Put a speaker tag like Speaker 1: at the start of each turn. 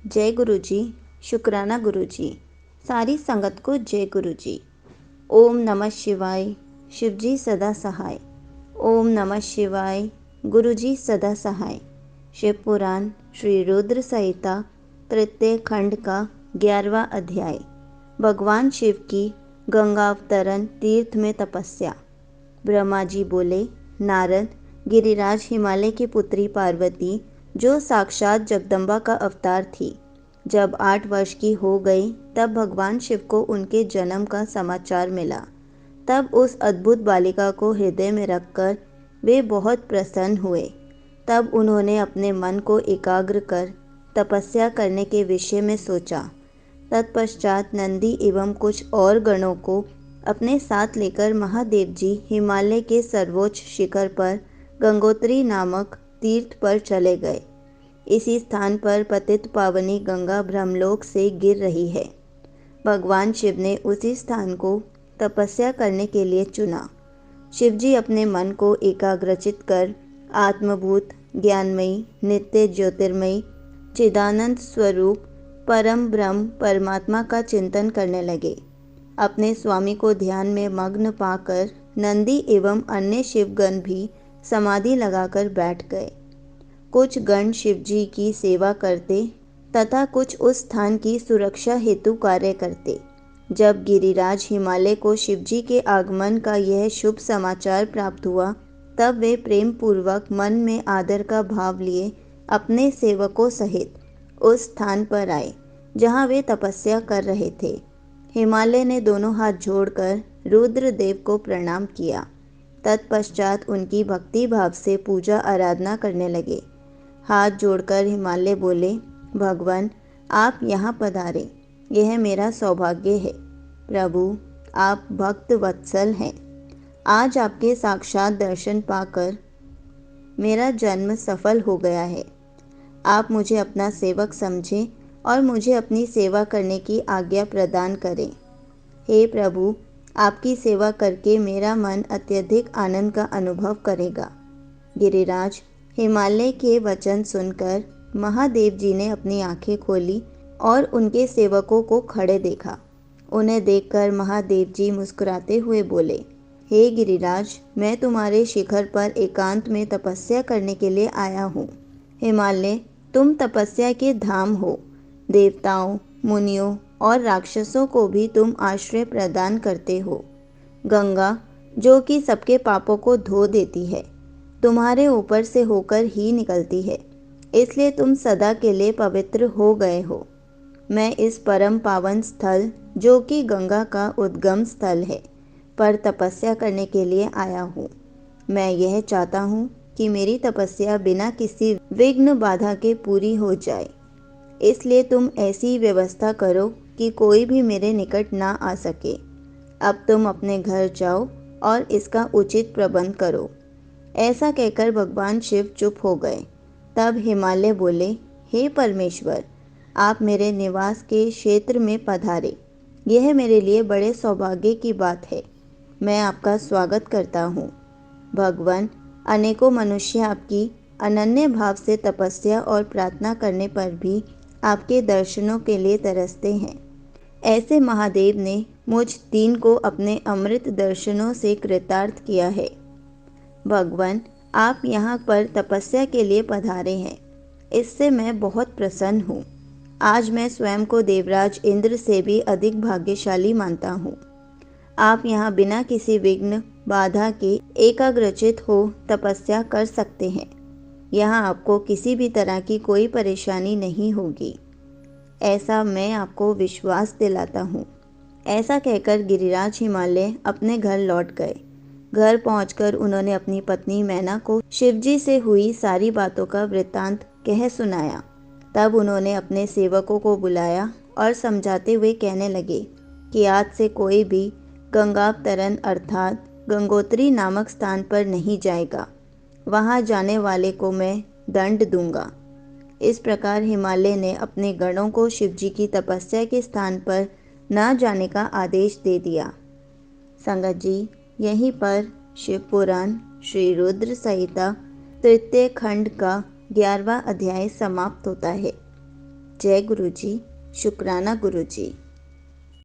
Speaker 1: जय गुरु जी। शुक्राना गुरु जी। सारी संगत को जय गुरु जी। ओम नमः शिवाय। शिव जी सदा सहाय। ओम नमः शिवाय। गुरु जी सदा सहाय। शिव पुराण श्री रुद्र संहिता तृतीय खंड का 11वां अध्याय। भगवान शिव की गंगावतरण तीर्थ में तपस्या। ब्रह्मा जी बोले, नारद, गिरिराज हिमालय की पुत्री पार्वती जो साक्षात जगदम्बा का अवतार थी, जब 8 वर्ष की हो गई तब भगवान शिव को उनके जन्म का समाचार मिला। तब उस अद्भुत बालिका को हृदय में रखकर वे बहुत प्रसन्न हुए। तब उन्होंने अपने मन को एकाग्र कर तपस्या करने के विषय में सोचा। तत्पश्चात नंदी एवं कुछ और गणों को अपने साथ लेकर महादेव जी हिमालय के सर्वोच्च शिखर पर गंगोत्री नामक तीर्थ पर चले गए। इसी स्थान पर पतित पावनी गंगा ब्रह्मलोक से गिर रही है। भगवान शिव ने उसी स्थान को तपस्या करने के लिए चुना। शिव जी अपने मन को एकाग्रचित कर आत्मभूत ज्ञानमयी नित्य ज्योतिर्मयी चिदानंद स्वरूप परम ब्रह्म परमात्मा का चिंतन करने लगे। अपने स्वामी को ध्यान में मग्न पाकर नंदी एवं अन्य शिवगण भी समाधि लगाकर बैठ गए। कुछ गण शिवजी की सेवा करते तथा कुछ उस स्थान की सुरक्षा हेतु कार्य करते। जब गिरिराज हिमालय को शिवजी के आगमन का यह शुभ समाचार प्राप्त हुआ, तब वे प्रेम पूर्वक मन में आदर का भाव लिए अपने सेवकों सहित उस स्थान पर आए जहाँ वे तपस्या कर रहे थे। हिमालय ने दोनों हाथ जोड़कर रुद्रदेव को प्रणाम किया। तत्पश्चात उनकी भक्ति भाव से पूजा आराधना करने लगे। हाथ जोड़कर हिमालय बोले, भगवान, आप यहाँ पधारे, यह मेरा सौभाग्य है। प्रभु, आप भक्त वत्सल हैं। आज आपके साक्षात दर्शन पाकर मेरा जन्म सफल हो गया है। आप मुझे अपना सेवक समझें और मुझे अपनी सेवा करने की आज्ञा प्रदान करें। हे प्रभु, आपकी सेवा करके मेरा मन अत्यधिक आनंद का अनुभव करेगा। गिरिराज हिमालय के वचन सुनकर महादेव जी ने अपनी आंखें खोली और उनके सेवकों को खड़े देखा। उन्हें देखकर महादेव जी मुस्कुराते हुए बोले, हे गिरिराज, मैं तुम्हारे शिखर पर एकांत में तपस्या करने के लिए आया हूँ। हिमालय, तुम तपस्या के धाम हो। देवताओं, मुनियों और राक्षसों को भी तुम आश्रय प्रदान करते हो। गंगा, जो कि सबके पापों को धो देती है, तुम्हारे ऊपर से होकर ही निकलती है, इसलिए तुम सदा के लिए पवित्र हो गए हो। मैं इस परम पावन स्थल, जो कि गंगा का उद्गम स्थल है, पर तपस्या करने के लिए आया हूँ। मैं यह चाहता हूँ कि मेरी तपस्या बिना किसी विघ्न बाधा के पूरी हो जाए, इसलिए तुम ऐसी व्यवस्था करो कि कोई भी मेरे निकट ना आ सके। अब तुम अपने घर जाओ और इसका उचित प्रबंध करो। ऐसा कहकर भगवान शिव चुप हो गए। तब हिमालय बोले, हे परमेश्वर, आप मेरे निवास के क्षेत्र में पधारे। यह मेरे लिए बड़े सौभाग्य की बात है। मैं आपका स्वागत करता हूँ। भगवान, अनेकों मनुष्य आपकी अनन्य भाव से तपस्या और प्रार्थना करने पर भी आपके दर्शनों के लिए तरसते हैं। ऐसे महादेव ने मुझ दीन को अपने अमृत दर्शनों से कृतार्थ किया है। भगवान, आप यहाँ पर तपस्या के लिए पधारे हैं, इससे मैं बहुत प्रसन्न हूँ। आज मैं स्वयं को देवराज इंद्र से भी अधिक भाग्यशाली मानता हूँ। आप यहाँ बिना किसी विघ्न बाधा के एकाग्रचित हो तपस्या कर सकते हैं। यहाँ आपको किसी भी तरह की कोई परेशानी नहीं होगी, ऐसा मैं आपको विश्वास दिलाता हूँ। ऐसा कहकर गिरिराज हिमालय अपने घर लौट गए। घर पहुंचकर उन्होंने अपनी पत्नी मैना को शिवजी से हुई सारी बातों का वृत्तांत कह सुनाया। तब उन्होंने अपने सेवकों को बुलाया और समझाते हुए कहने लगे कि आज से कोई भी गंगावतरण अर्थात गंगोत्री नामक स्थान पर नहीं जाएगा। वहां जाने वाले को मैं दंड दूंगा। इस प्रकार हिमालय ने अपने गणों को शिवजी की तपस्या के स्थान पर न जाने का आदेश दे दिया। संगत जी, यहीं पर शिव पुराण श्री रुद्र संहिता तृतीय खंड का 11वां अध्याय समाप्त होता है। जय गुरु जी। शुक्राना गुरु जी।